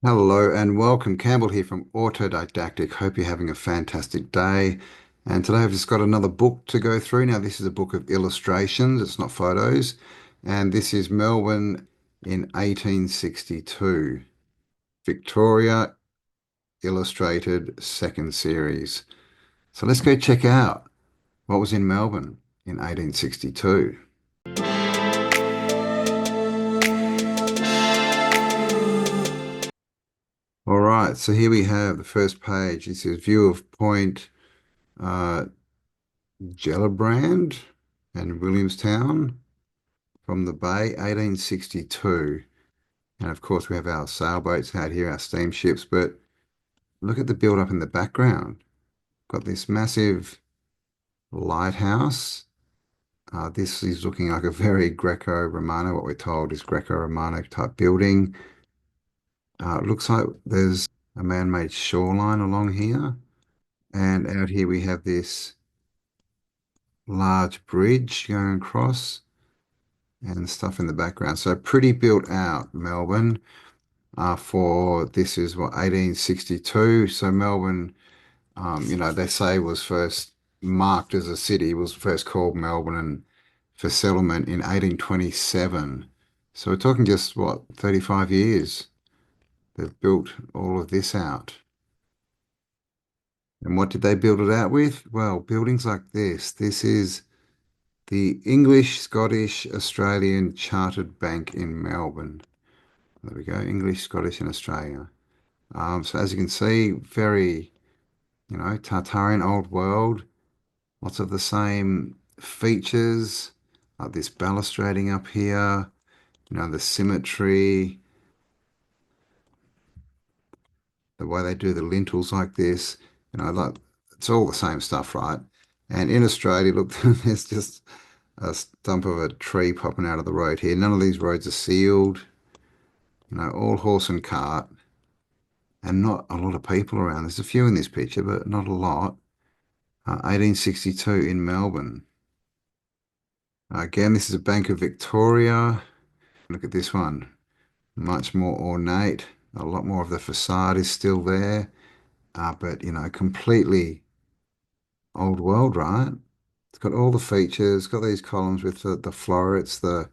Hello and welcome. Campbell here from Autodidactic. Hope you're having a fantastic day. And today I've just got another book to go through. Now, this is a book of illustrations, it's not photos. And this is Melbourne in 1862. Victoria Illustrated second series. So let's go check out what was in Melbourne in 1862. All right, so here we have the first page. This is view of Point uh, Gellibrand and Williamstown from the bay, 1862. And of course, we have our sailboats out here, our steamships, but look at the build up in the background. Got this massive lighthouse. This is looking like a very Greco-Romano, what we're told is Greco-Romano type building. It looks like there's a man-made shoreline along here. And out here we have this large bridge going across and stuff in the background. So pretty built out Melbourne for this is what 1862. So Melbourne, they say was first marked as a city, was first called Melbourne and for settlement in 1827. So we're talking just what 35 years they've built all of this out. And what did they build it out with? Well, buildings like this. This is the English, Scottish, Australian Chartered Bank in Melbourne. There we go, English, Scottish, and Australia. So as you can see, very, Tartarian old world, lots of the same features, like this balustrading up here, the symmetry, the way they do the lintels like this, like it's all the same stuff, right? And in Australia, look, there's just a stump of a tree popping out of the road here. None of these roads are sealed, all horse and cart. And not a lot of people around. There's a few in this picture, but not a lot. 1862 in Melbourne. Again, this is a Bank of Victoria. Look at this one. Much more ornate. A lot more of the facade is still there. But, completely old world, right? It's got all the features, got these columns with the florets, the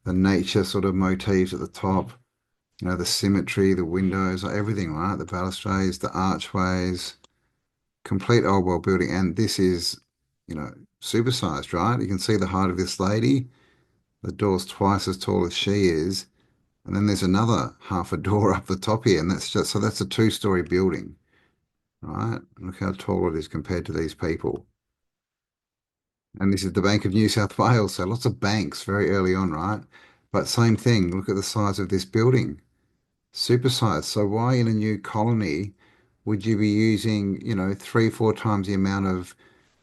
nature sort of motifs at the top, the symmetry, the windows, everything, right? The balustrades, the archways. Complete old world building, and this is, supersized, right? You can see the height of this lady. The door's twice as tall as she is, and then there's another half a door up the top here, and that's a two-story building, right? Look how tall it is compared to these people. And this is the Bank of New South Wales, so lots of banks very early on, right? But same thing, look at the size of this building. Supersized. So why in a new colony would you be using, three, four times the amount of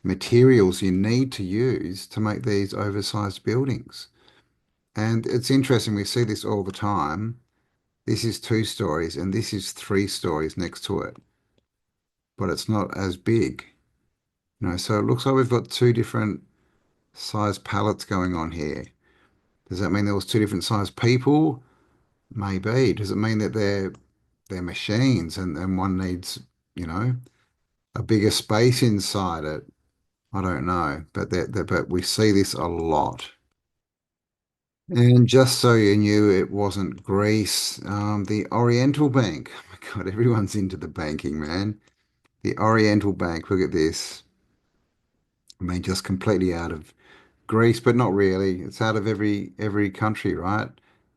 materials you need to use to make these oversized buildings? And it's interesting, we see this all the time. This is two stories and this is three stories next to it, but it's not as big. So it looks like we've got two different size palettes going on here. Does that mean there was two different size people? Maybe. Does it mean that they're machines and one needs, you know, a bigger space inside it? I don't know, but but we see this a lot. And just so you knew, it wasn't Greece, the Oriental Bank. Oh my God, everyone's into the banking, man. The Oriental Bank. Look at this. I mean, just completely out of Greece, but not really. It's out of every country, right?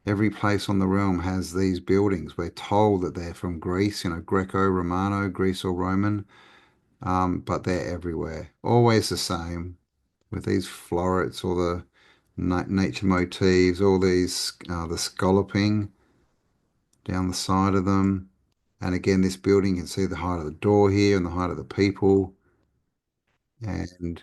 Every place on the realm has these buildings. We're told that they're from Greece, Greco-Romano, Greece or Roman, but they're everywhere. Always the same with these florets or the nature motifs, all these the scalloping down the side of them. And again, this building, you can see the height of the door here and the height of the people. And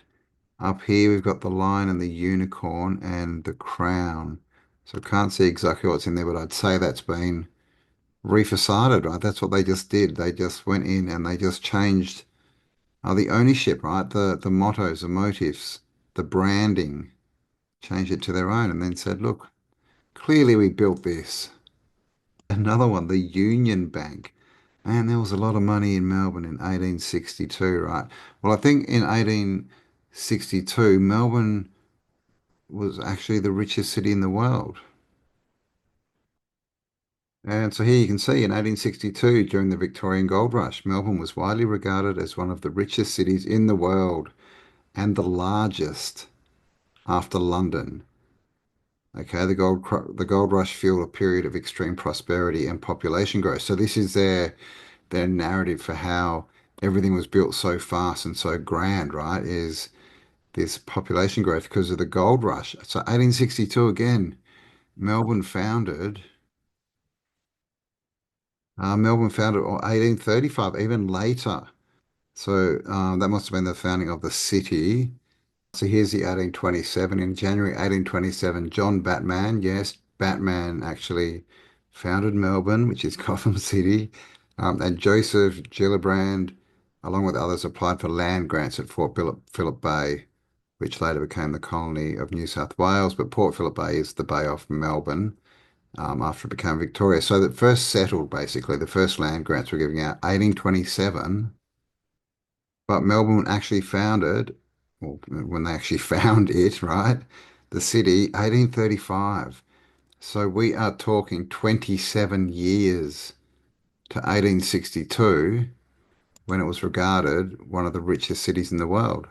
up here, we've got the lion and the unicorn and the crown. So I can't see exactly what's in there, but I'd say that's been refacaded, right? That's what they just did. They just went in and they just changed the ownership, right? The mottos, the motifs, the branding, changed it to their own and then said, look, clearly we built this. Another one, the Union Bank. Man, there was a lot of money in Melbourne in 1862, right? Well, I think in 1862, Melbourne was actually the richest city in the world. And so here you can see in 1862, during the Victorian Gold Rush, Melbourne was widely regarded as one of the richest cities in the world and the largest after London. Okay, the gold rush fueled a period of extreme prosperity and population growth. So this is their narrative for how everything was built so fast and so grand, right? Is this population growth because of the gold rush. So 1862 again, Melbourne founded. Melbourne founded or 1835, even later. So that must have been the founding of the city. So here's the 1827. In January 1827, John Batman, yes, Batman actually founded Melbourne, which is Gotham City, and Joseph Gillibrand, along with others, applied for land grants at Phillip Bay, which later became the colony of New South Wales. But Port Phillip Bay is the bay off Melbourne after it became Victoria. So that first settled, basically, the first land grants were giving out 1827. But Melbourne actually founded, well, when they actually found it, right? The city, 1835. So we are talking 27 years to 1862 when it was regarded one of the richest cities in the world.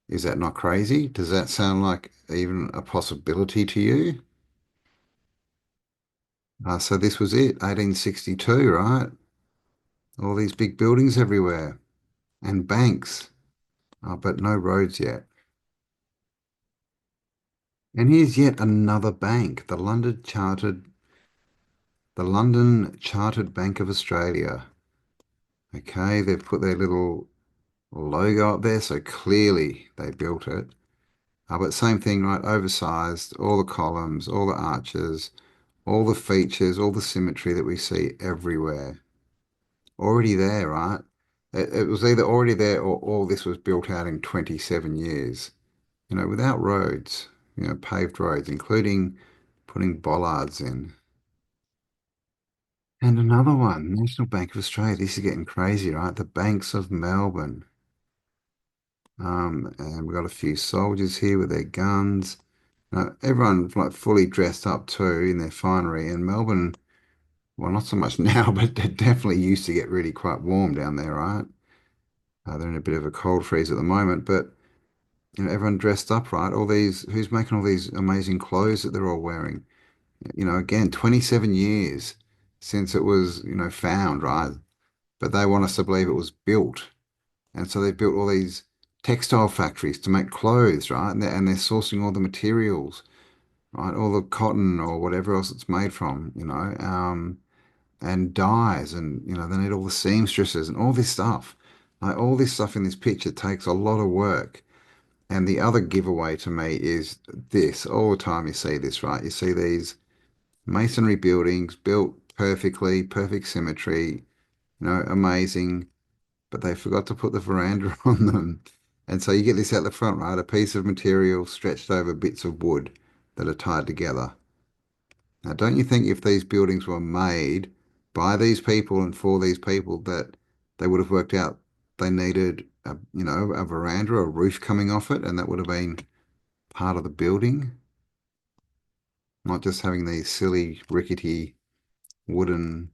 Is that not crazy? Does that sound like even a possibility to you? So this was it, 1862, right? All these big buildings everywhere and banks, but no roads yet. And here's yet another bank, the London Chartered Bank of Australia. Okay, they've put their little logo up there, so clearly they built it. But same thing, right? Oversized, all the columns, all the arches, all the features, all the symmetry that we see everywhere. Already there, right? It was either already there or all this was built out in 27 years, without roads, paved roads, including putting bollards in. And another one, National Bank of Australia. This is getting crazy, right? The banks of Melbourne. And we've got a few soldiers here with their guns. Everyone like fully dressed up too in their finery. And Melbourne, well, not so much now, but they definitely used to get really quite warm down there, right? They're in a bit of a cold freeze at the moment, but everyone dressed up, right? Who's making all these amazing clothes that they're all wearing? Again, 27 years since it was, found, right? But they want us to believe it was built. And so they built all these textile factories to make clothes, right? And they're sourcing all the materials, right? All the cotton or whatever else it's made from, and dyes, and they need all the seamstresses and all this stuff. Like all this stuff in this picture takes a lot of work. And the other giveaway to me is this. All the time you see this, right? You see these masonry buildings built perfectly, perfect symmetry, amazing, but they forgot to put the veranda on them. And so you get this out the front, right? A piece of material stretched over bits of wood that are tied together. Now, don't you think if these buildings were made by these people and for these people that they would have worked out they needed a veranda, a roof coming off it, and that would have been part of the building, not just having these silly rickety wooden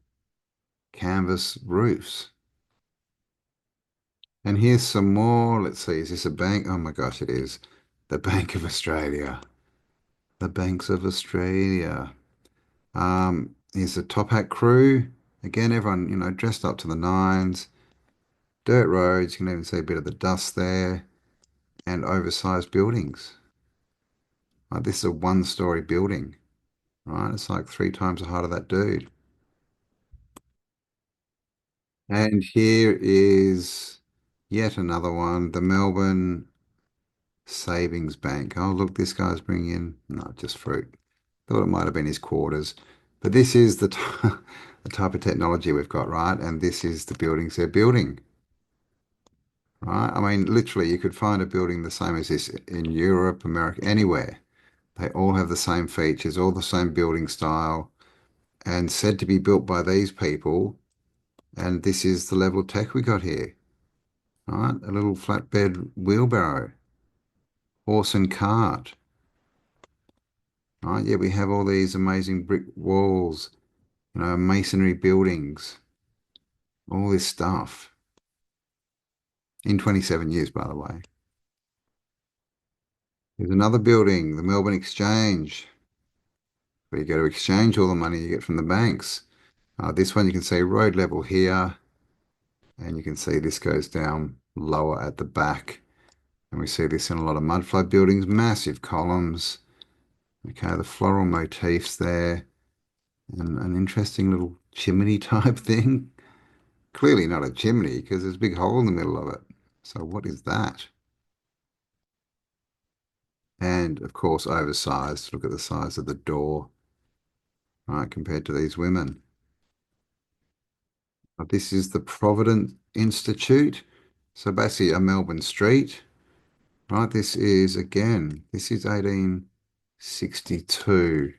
canvas roofs. And here's some more. Let's see, is this a bank? Oh my gosh, it is. The Bank of Australia. The Banks of Australia. Here's the Top Hat crew. Again, everyone, dressed up to the nines. Dirt roads, you can even see a bit of the dust there. And oversized buildings. Like this is a one-story building, right? It's like three times the height of that dude. And here is yet another one, the Melbourne Savings Bank. Oh, look, this guy's bringing in, no, just fruit. Thought it might have been his quarters. But this is the type of technology we've got, right? And this is the buildings they're building, right? I mean, literally, you could find a building the same as this in Europe, America, anywhere. They all have the same features, all the same building style. and said to be built by these people. And this is the level of tech we got here. All right, a little flatbed wheelbarrow, horse and cart. All right, yeah, we have all these amazing brick walls, masonry buildings, all this stuff in 27 years, by the way. Here's another building, the Melbourne Exchange, where you go to exchange all the money you get from the banks. This one you can see road level here, and you can see this goes down lower at the back. And we see this in a lot of mudflood buildings, massive columns. Okay, the floral motifs there, and an interesting little chimney type thing. Clearly not a chimney because there's a big hole in the middle of it. So what is that? And of course, oversized. Look at the size of the door, right, compared to these women. This is the Providence Institute. So basically a Melbourne street, right? This is again, this is 1862.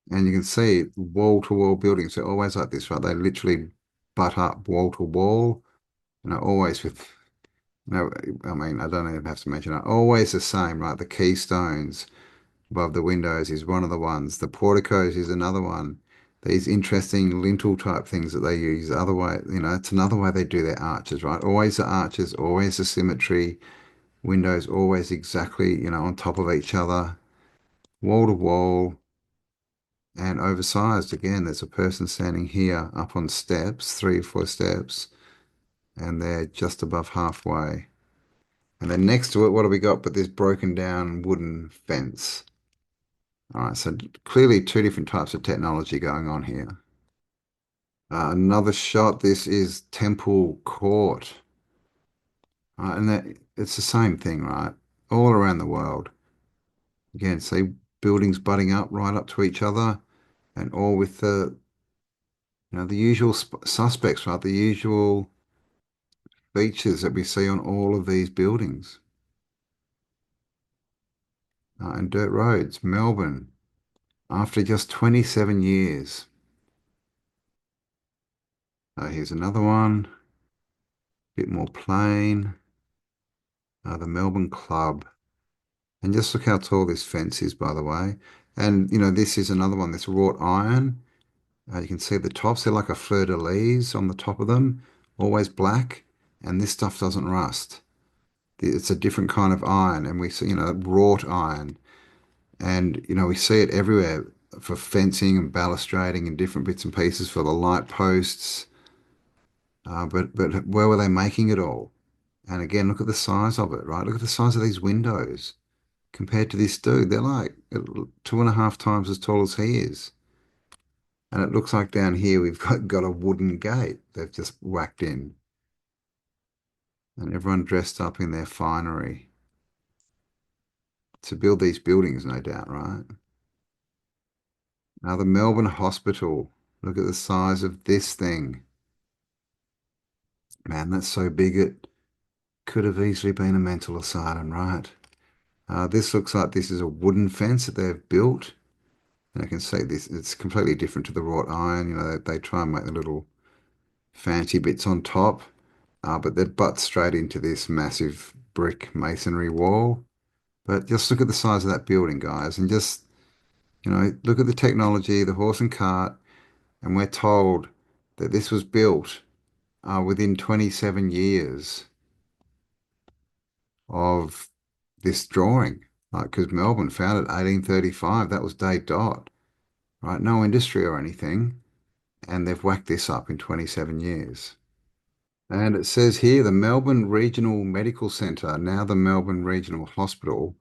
And you can see wall to wall buildings. They're always like this, right? They literally butt up wall to wall, always with, I mean, I don't even have to mention it. Always the same, right? The keystones above the windows is one of the ones. The porticos is another one. These interesting lintel type things that they use. Other way, it's another way they do their arches, right? Always the arches, always the symmetry. Windows always exactly, on top of each other, wall to wall, and oversized. Again, there's a person standing here up on steps, 3 or 4 steps, and they're just above halfway. And then next to it, what do we got but this broken down wooden fence? All right, so clearly two different types of technology going on here. Another shot. This is Temple Court. And it's the same thing, right? All around the world. Again, see buildings butting up right up to each other, and all with the usual suspects, right? The usual features that we see on all of these buildings. And dirt roads, Melbourne, after just 27 years. Here's another one, bit more plain. The Melbourne Club. And just look how tall this fence is, by the way. And, this is another one, this wrought iron. You can see the tops, they're like a fleur-de-lis on the top of them, always black. And this stuff doesn't rust. It's a different kind of iron. And we see, wrought iron. And, we see it everywhere for fencing and balustrading and different bits and pieces for the light posts. But where were they making it all? And again, look at the size of it, right? Look at the size of these windows compared to this dude. They're like 2.5 times as tall as he is. And it looks like down here we've got a wooden gate they've just whacked in. And everyone dressed up in their finery to build these buildings, no doubt, right? Now the Melbourne Hospital. Look at the size of this thing. Man, that's so big it could have easily been a mental asylum, right? This looks like this is a wooden fence that they've built. And I can see this, it's completely different to the wrought iron. They try and make the little fancy bits on top, but they butt straight into this massive brick masonry wall. But just look at the size of that building, guys, and just, look at the technology, the horse and cart, and we're told that this was built within 27 years of this drawing. Like, because Melbourne founded 1835, that was day dot, right? No industry or anything. And they've whacked this up in 27 years. And it says here the Melbourne Regional Medical Centre, now the Melbourne Regional Hospital,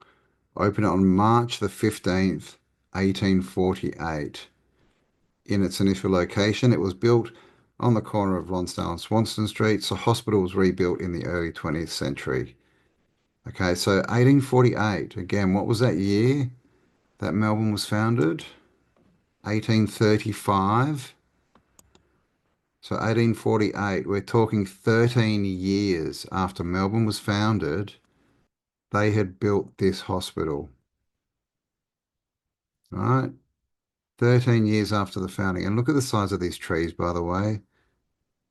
opened on March the 15th, 1848. In its initial location, it was built on the corner of Lonsdale and Swanston Streets. The hospital was rebuilt in the early 20th century. Okay, so 1848. Again, what was that year that Melbourne was founded? 1835. So 1848, we're talking 13 years after Melbourne was founded, they had built this hospital, right? 13 years after the founding. And look at the size of these trees, by the way.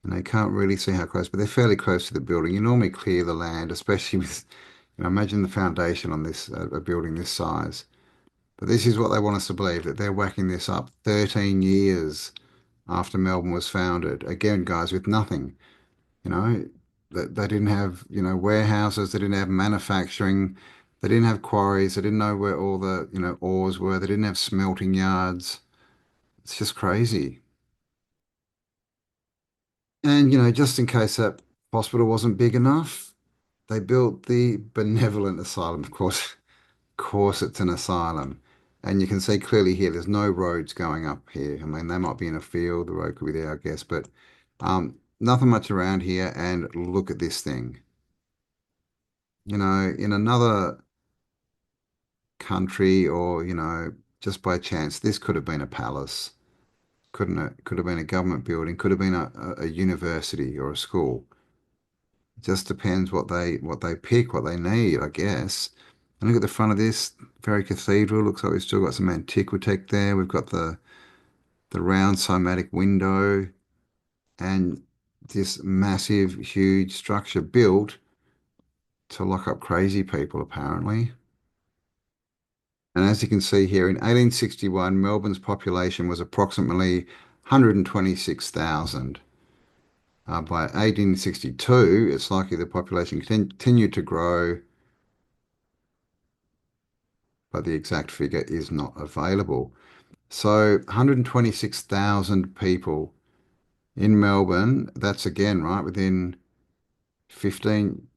And you can't really see how close, but they're fairly close to the building. You normally clear the land, especially with, imagine the foundation on this, a building this size. But this is what they want us to believe, that they're whacking this up 13 years after Melbourne was founded. Again, guys, with nothing, you know, that they didn't have, warehouses, they didn't have manufacturing, they didn't have quarries, they didn't know where all the, ores were, they didn't have smelting yards. It's just crazy. And, just in case that hospital wasn't big enough, they built the benevolent asylum. Of course, it's an asylum. And you can see clearly here, there's no roads going up here. I mean, they might be in a field, the road could be there, I guess, but nothing much around here. And look at this thing. In another country or, just by chance, this could have been a palace, couldn't it? Could have been a government building, could have been a university or a school. It just depends what they pick, what they need, I guess. And look at the front of this, very cathedral. Looks like we've still got some antiquitech there. We've got the round cymatic window and this massive, huge structure built to lock up crazy people, apparently. And as you can see here, in 1861, Melbourne's population was approximately 126,000. By 1862, it's likely the population continued to grow, but the exact figure is not available. So 126,000 people in Melbourne, that's again, right, within 15,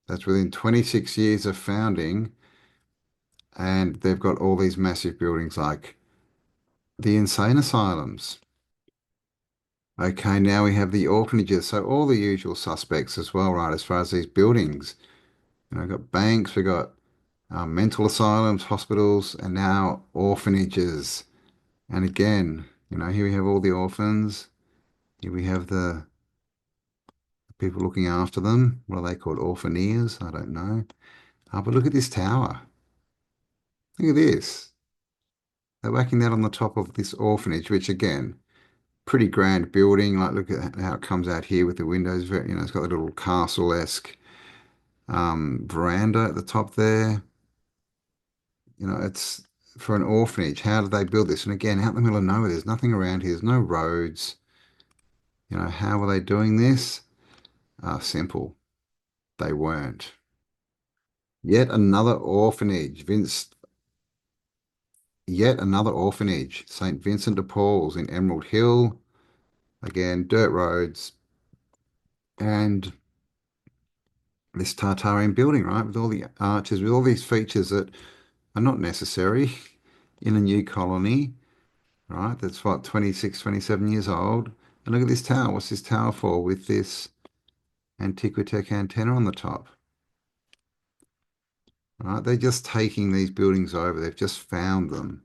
that's within 26 years of founding, and they've got all these massive buildings like the insane asylums. Okay, now we have the orphanages, so all the usual suspects as well, right, as far as these buildings. We've got banks, we've got mental asylums, hospitals, and now orphanages. And again, here we have all the orphans. Here we have the people looking after them. What are they called? Orphaneers? I don't know. But look at this tower. Look at this. They're whacking that on the top of this orphanage, which again, pretty grand building. Like, look at how it comes out here with the windows. Very, it's got a little castle-esque veranda at the top there. It's for an orphanage. How did they build this? And again, out in the middle of nowhere, there's nothing around here. There's no roads. How were they doing this? Simple. They weren't. Yet another orphanage. Yet another orphanage. St. Vincent de Paul's in Emerald Hill. Again, dirt roads. And this Tartarian building, right? With all the arches, with all these features that are not necessary in a new colony, right? That's what, 26, 27 years old. And look at this tower. What's this tower for with this Antiquitech antenna on the top? Right? They're just taking these buildings over. They've just found them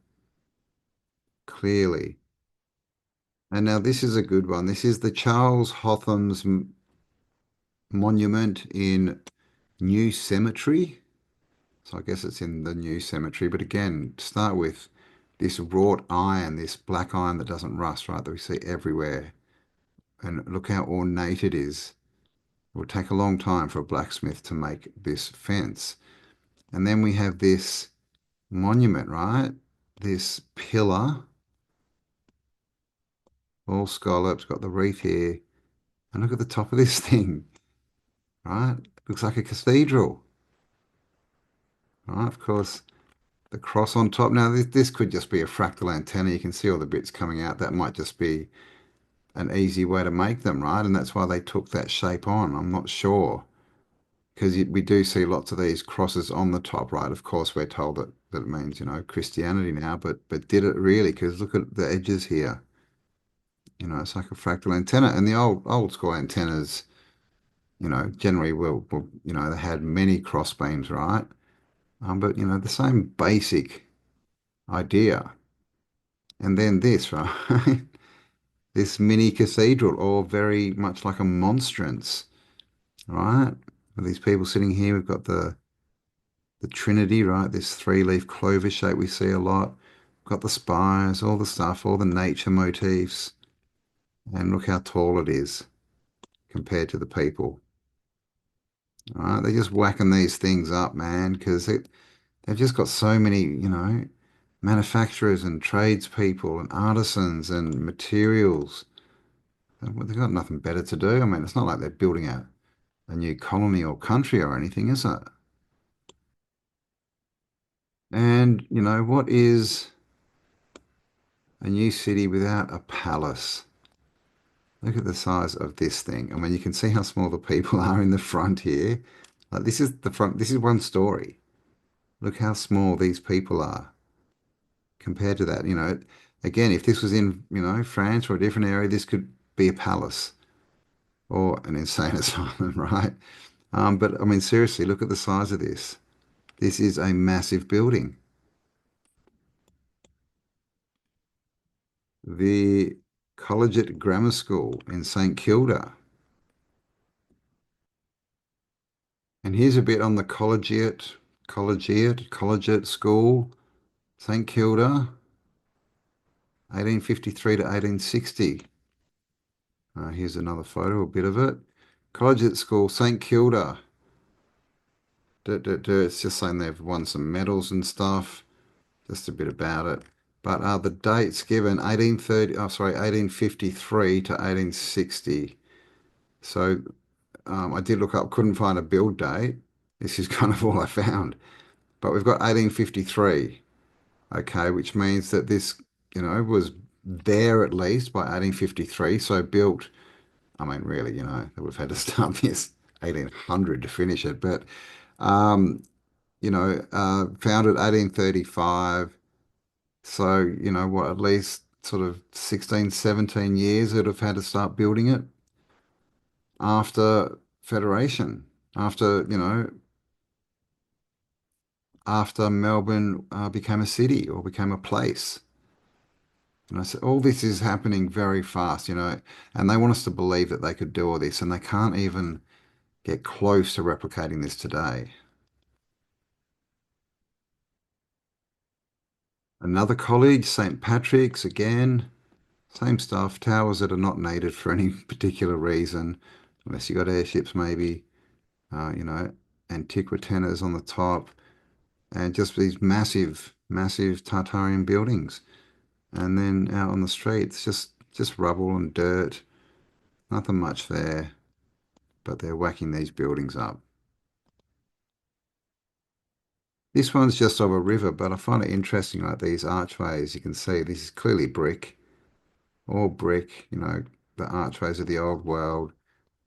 clearly. And now this is a good one. This is the Charles Hotham's monument in New Cemetery. So I guess it's in the New Cemetery. But again, start with this wrought iron, this black iron that doesn't rust, right? That we see everywhere. And look how ornate it is. It would take a long time for a blacksmith to make this fence. And then we have this monument, right? This pillar, all scallops, got the wreath here. And look at the top of this thing, right? Looks like a cathedral, right? Of course, the cross on top. Now, this could just be a fractal antenna. You can see all the bits coming out. That might just be an easy way to make them, right? And that's why they took that shape on. I'm not sure. Because we do see lots of these crosses on the top, right? Of course, we're told that it means, Christianity now, but did it really? Because look at the edges here. It's like a fractal antenna. And the old school antennas, generally they had many cross beams, right? But the same basic idea. And then this, right? This mini cathedral, or very much like a monstrance, right? With these people sitting here, we've got the the Trinity, right? This three-leaf clover shape we see a lot. Got the spires, all the stuff, all the nature motifs. And look how tall it is compared to the people. All right, they're just whacking these things up, man, because they've just got so many, manufacturers and tradespeople and artisans and materials. They've got nothing better to do. I mean, it's not like they're building a new colony or country or anything, is it? And, what is a new city without a palace? Look at the size of this thing. I mean, you can see how small the people are in the front here. Like, this is the front, this is one story. Look how small these people are compared to that. Again, if this was in, France or a different area, this could be a palace or an insane asylum, right? But I mean, seriously, look at the size of this. This is a massive building. The Collegiate Grammar School in St Kilda. And here's a bit on the Collegiate School, St Kilda, 1853 to 1860. Here's another photo, a bit of it. Collegiate School, St Kilda. It's just saying they've won some medals and stuff. Just a bit about it. But the dates given, 1853 to 1860. So I did look up, couldn't find a build date. This is kind of all I found. But we've got 1853, okay, which means that this, was there at least by 1853. So built, I mean, really, they would have had to start this 1800 to finish it. But, founded 1835. So, what, at least sort of 16, 17 years it would have had to start building it after Federation, after, after Melbourne became a city or became a place. So all this is happening very fast, and they want us to believe that they could do all this, and they can't even get close to replicating this today. Another college, St. Patrick's, again, same stuff, towers that are not needed for any particular reason, unless you got airships maybe, uh, you know, antiquities on the top, and just these massive, massive Tartarian buildings. And then out on the streets, just rubble and dirt, nothing much there, but they're whacking these buildings up. This one's just of a river, but I find it interesting, like these archways. You can see this is clearly brick, all brick, the archways of the old world.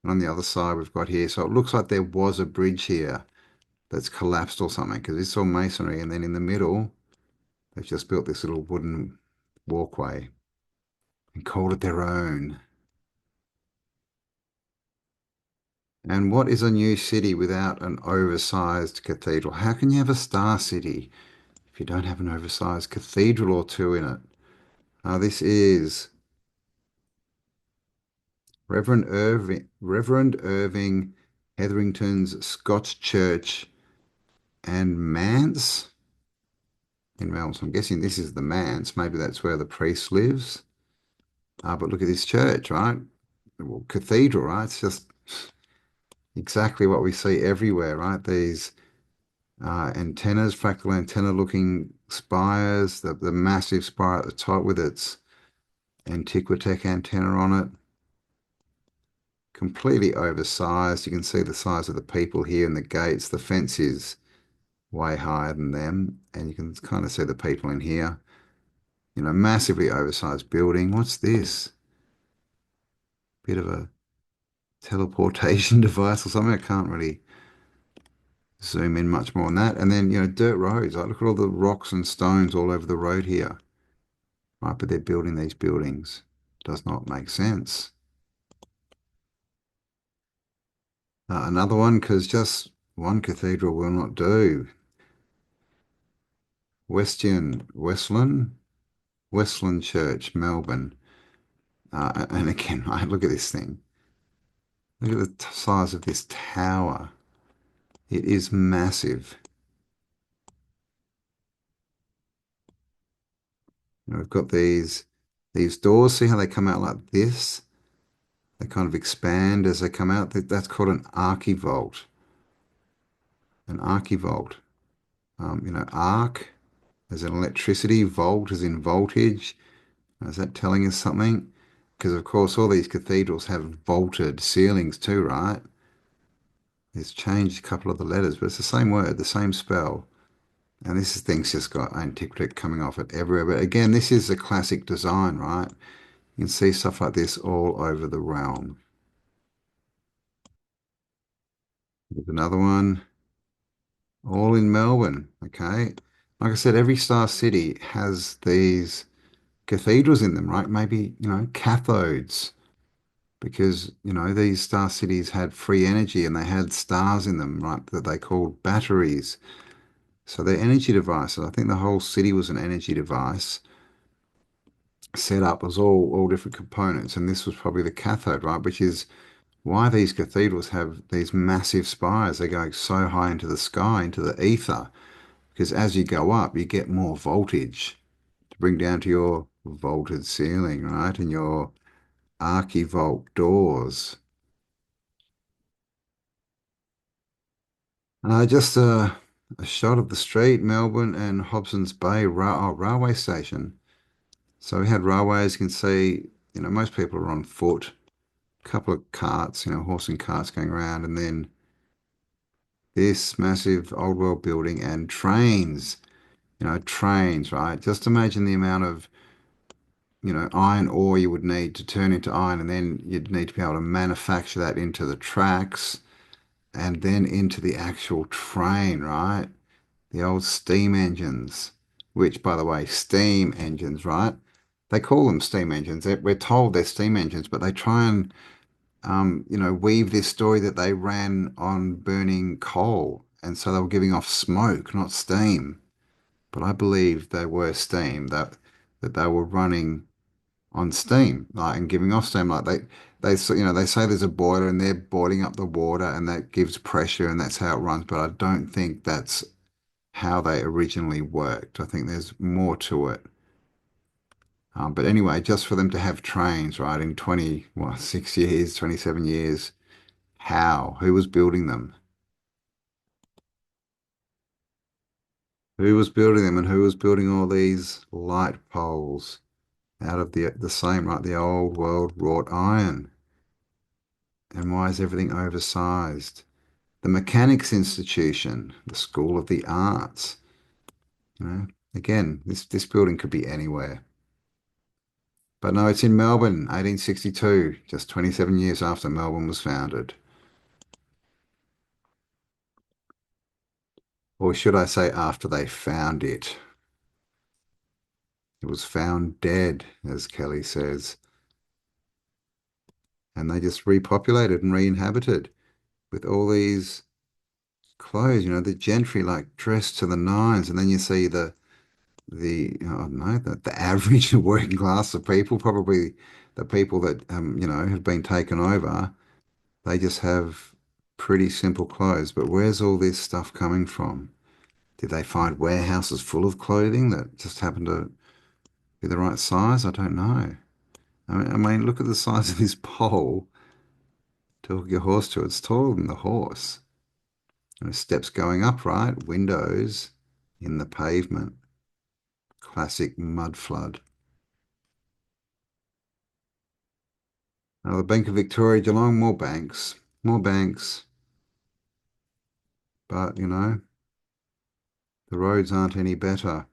And on the other side, we've got here. So it looks like there was a bridge here that's collapsed or something because it's all masonry. And then in the middle, they've just built this little wooden walkway and called it their own. And what is a new city without an oversized cathedral? How can you have a star city if you don't have an oversized cathedral or two in it? This is Reverend Irving Hetherington's Scotch Church and Manse in Melbourne. So I'm guessing this is the Manse. Maybe that's where the priest lives. But look at this church, right? Well, cathedral, right? It's just exactly what we see everywhere, right? These antennas, fractal antenna looking spires, the massive spire at the top with its Antiquitech antenna on it. Completely oversized. You can see the size of the people here in the gates. The fence is way higher than them, and you can kind of see the people in here. Massively oversized building. What's this? Bit of a teleportation device or something. I can't really zoom in much more on that. And then, dirt roads. Like, look at all the rocks and stones all over the road here. Right, but they're building these buildings. Does not make sense. Another one, because just one cathedral will not do. Westland Church, Melbourne. And again, right, look at this thing. Look at the size of this tower. It is massive. We've got these doors. See how they come out like this? They kind of expand as they come out. That's called an archivolt. An archivolt. Arc as in electricity, volt as in voltage. Is that telling us something? Because of course all these cathedrals have vaulted ceilings too, right? It's changed a couple of the letters, but it's the same word, the same spell. And this thing's just got antiquity coming off it everywhere. But again, this is a classic design, right? You can see stuff like this all over the realm. Here's another one, all in Melbourne. Okay. Like I said, every star city has these cathedrals in them, right? Maybe, cathodes, because, these star cities had free energy and they had stars in them, right? That they called batteries. So they're energy devices. I think the whole city was an energy device set up as all different components. And this was probably the cathode, right? Which is why these cathedrals have these massive spires. They go so high into the sky, into the ether, because as you go up, you get more voltage to bring down to your vaulted ceiling, right? And your archivolt doors. Just a shot of the street, Melbourne and Hobson's Bay railway station. So we had railways, you can see, most people are on foot, a couple of carts, horse and carts going around, and then this massive old world building and trains, trains, right? Just imagine the amount of, iron ore you would need to turn into iron, and then you'd need to be able to manufacture that into the tracks and then into the actual train, right? The old steam engines, which, by the way, steam engines, right? They call them steam engines. We're told they're steam engines, but they try and, weave this story that they ran on burning coal. And so they were giving off smoke, not steam. But I believe they were steam, that they were running on steam, like, and giving off steam. Like they say there's a boiler and they're boiling up the water and that gives pressure and that's how it runs. But I don't think that's how they originally worked. I think there's more to it. But anyway, just for them to have trains, right, in 6 years, 27 years, how? Who was building them? Who was building them and who was building all these light poles out of the same, right, the old world wrought iron? And why is everything oversized? The Mechanics Institution, the School of the Arts, you know, again, this building could be anywhere. But no, it's in Melbourne, 1862, just 27 years after Melbourne was founded. Or should I say after they found it? It was found dead, as Kelly says. And they just repopulated and re-inhabited with all these clothes, the gentry like dressed to the nines. And then you see I don't know, the average working class of people, probably the people that, have been taken over, they just have pretty simple clothes. But where's all this stuff coming from? Did they find warehouses full of clothing that just happened to be the right size? I don't know. I mean, look at the size of this pole to hook your horse to. It's taller than the horse. And steps going up, right? Windows in the pavement. Classic mud flood. Now, the Bank of Victoria, Geelong, more banks, but the roads aren't any better.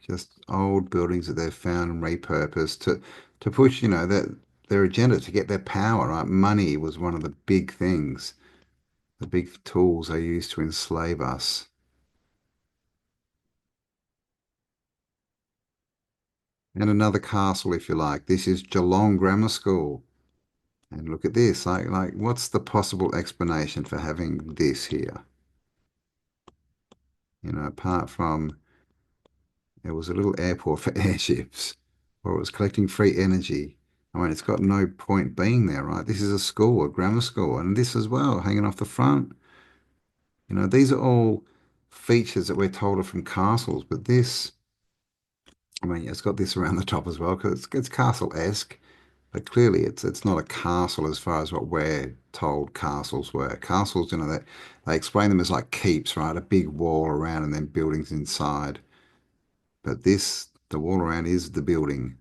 Just old buildings that they've found and repurposed to push, that their agenda to get their power, right? Money was one of the big things, the big tools they used to enslave us. And another castle, if you like. This is Geelong Grammar School. And look at this, like what's the possible explanation for having this here? Apart from it was a little airport for airships, or it was collecting free energy. I mean, it's got no point being there, right? This is a school, a grammar school, and this as well, hanging off the front. These are all features that we're told are from castles, but this I mean, it's got this around the top as well because it's castle-esque, but clearly it's not a castle as far as what we're told castles were. Castles, they explain them as like keeps, right? A big wall around and then buildings inside. But this, the wall around is the building,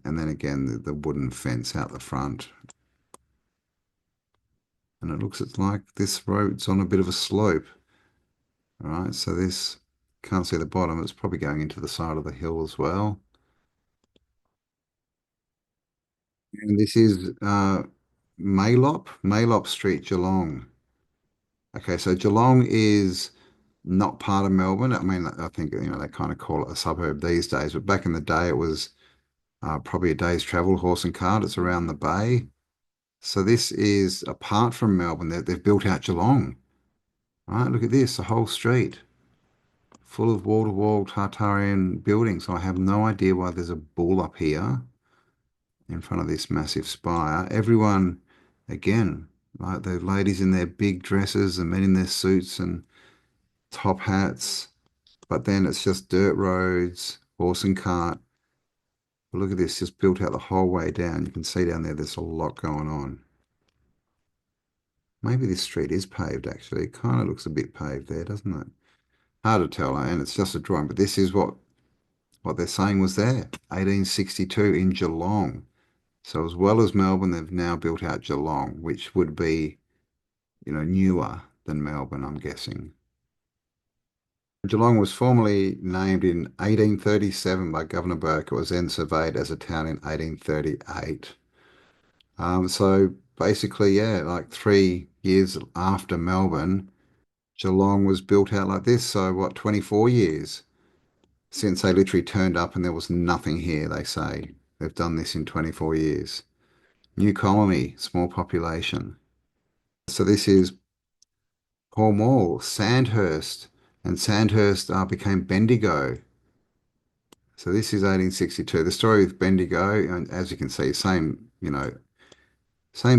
and then again the wooden fence out the front. And it looks it's like this road's on a bit of a slope. All right, so this can't see the bottom. It's probably going into the side of the hill as well. And this is Maylop Street, Geelong. Okay, so Geelong is not part of Melbourne. I mean, I think they kind of call it a suburb these days, but back in the day it was probably a day's travel, horse and cart. It's around the bay. So this is apart from Melbourne. They've built out Geelong. Right, look at this, the whole street full of wall-to-wall Tartarian buildings. So I have no idea why there's a bull up here in front of this massive spire. Everyone, again, like the ladies in their big dresses, the men in their suits and top hats. But then it's just dirt roads, horse and cart. But look at this, just built out the whole way down. You can see down there, there's a lot going on. Maybe this street is paved actually. It kind of looks a bit paved there, doesn't it? Hard to tell, and it's just a drawing, but this is what they're saying was there. 1862 in Geelong. So as well as Melbourne, they've now built out Geelong, which would be, newer than Melbourne, I'm guessing. Geelong was formerly named in 1837 by Governor Burke. It was then surveyed as a town in 1838. So basically, yeah, like 3 years after Melbourne, Geelong was built out like this. So what, 24 years since they literally turned up and there was nothing here, they say. They've done this in 24 years. New colony, small population. So this is Pall Mall, Sandhurst, and Sandhurst became Bendigo. So this is 1862. The story with Bendigo, and as you can see, same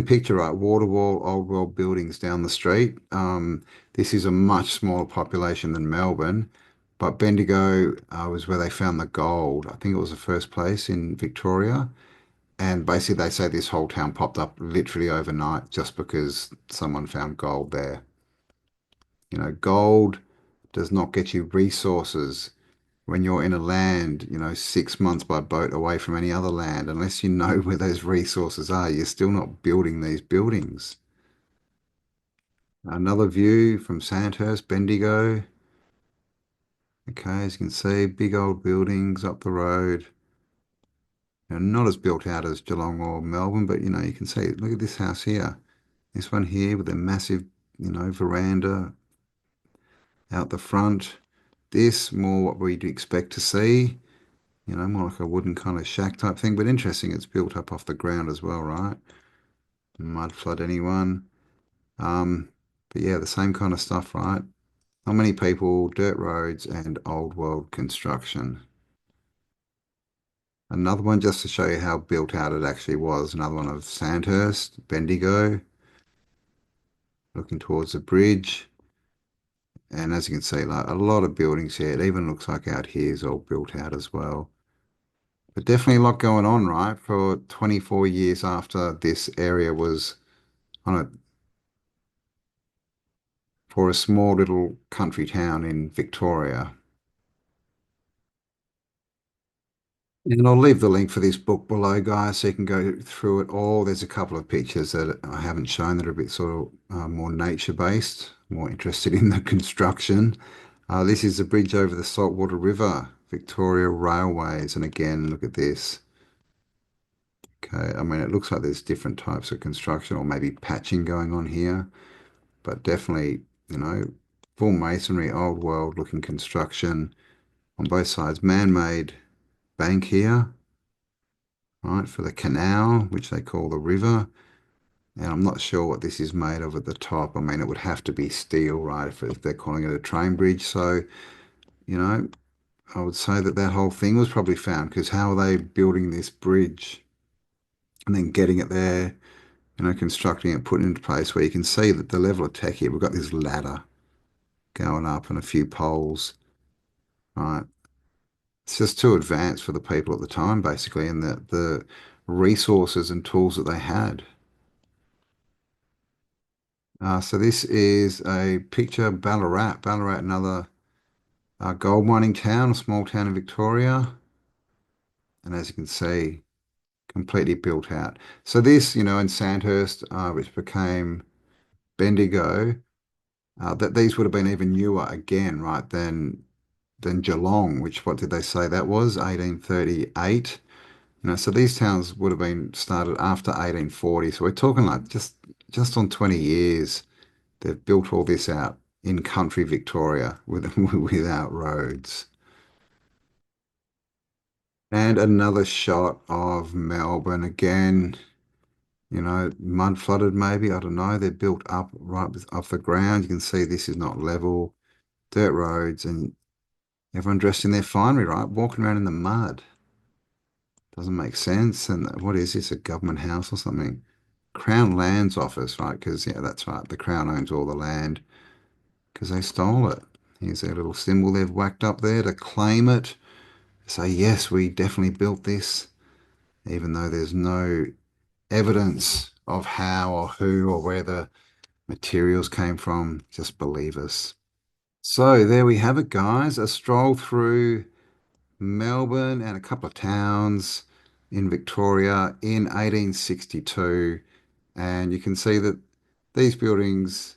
picture, right? Water wall, old world buildings down the street. This is a much smaller population than Melbourne, but Bendigo was where they found the gold. I think it was the first place in Victoria. And basically, they say this whole town popped up literally overnight just because someone found gold there. Gold does not get you resources when you're in a land, 6 months by boat away from any other land. Unless you know where those resources are, you're still not building these buildings. Another view from Sandhurst, Bendigo. Okay, as you can see, big old buildings up the road. Not as built out as Geelong or Melbourne, but you can see, look at this house here. This one here with a massive, veranda out the front. This more what we'd expect to see, more like a wooden kind of shack type thing, but interesting. It's built up off the ground as well, right? Mud flood anyone. Um, but yeah, the same kind of stuff, right? Not many people, dirt roads, and old world construction. Another one just to show you how built out it actually was. Another one of Sandhurst, Bendigo, looking towards the bridge. And as you can see, like a lot of buildings here. It even looks like out here is all built out as well. But definitely a lot going on, right? For 24 years after this area was on a for a small little country town in Victoria. And I'll leave the link for this book below, guys, so you can go through it all. There's a couple of pictures that I haven't shown that are a bit sort of more nature-based, more interested in the construction. This is the bridge over the Saltwater River, Victoria Railways. And again, look at this. Okay, I mean, it looks like there's different types of construction or maybe patching going on here, but definitely, full masonry, old world looking construction on both sides. Man-made bank here, right, for the canal, which they call the river. And I'm not sure what this is made of at the top. I mean, it would have to be steel, right, if they're calling it a train bridge. So, you know, I would say that that whole thing was probably found because how are they building this bridge and then getting it there, constructing it, putting it into place where you can see that the level of tech here, we've got this ladder going up and a few poles, right? It's just too advanced for the people at the time, basically, and the resources and tools that they had. So this is a picture of Ballarat. Ballarat, another gold mining town, a small town in Victoria. And as you can see, completely built out. So this, in Sandhurst, which became Bendigo, that these would have been even newer again, right, than Geelong, which what did they say that was? 1838. So these towns would have been started after 1840. So we're talking like just on 20 years, they've built all this out in country Victoria without roads. And another shot of Melbourne again, mud flooded maybe, I don't know. They're built up right off the ground. You can see this is not level, dirt roads, and everyone dressed in their finery, right? Walking around in the mud. Doesn't make sense. And what is this, a government house or something? Crown Lands Office, right? Because, yeah, that's right. The Crown owns all the land because they stole it. Here's their little symbol they've whacked up there to claim it. Say, yes, we definitely built this, even though there's no evidence of how or who or where the materials came from. Just believe us. So there we have it, guys. A stroll through Melbourne and a couple of towns in Victoria in 1862. And you can see that these buildings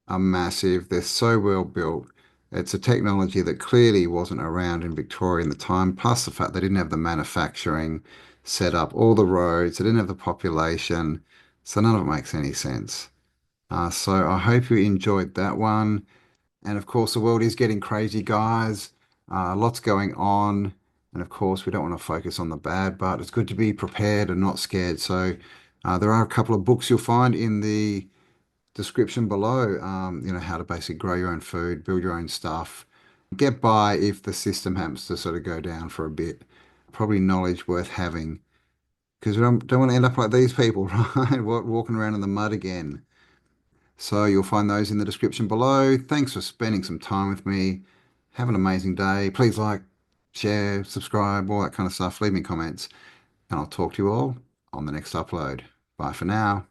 are massive. They're so well built. It's a technology that clearly wasn't around in Victoria in the time, plus the fact they didn't have the manufacturing set up, all the roads, they didn't have the population. So none of it makes any sense. So I hope you enjoyed that one. And of course, the world is getting crazy, guys. Lots going on. And of course, we don't want to focus on the bad, but it's good to be prepared and not scared. So there are a couple of books you'll find in the description below. How to basically grow your own food, build your own stuff, get by if the system happens to sort of go down for a bit. Probably knowledge worth having because we don't want to end up like these people, right? Walking around in the mud again. So you'll find those in the description below. Thanks for spending some time with me. Have an amazing day. Please like, share, subscribe, all that kind of stuff. Leave me comments, and I'll talk to you all on the next upload. Bye for now.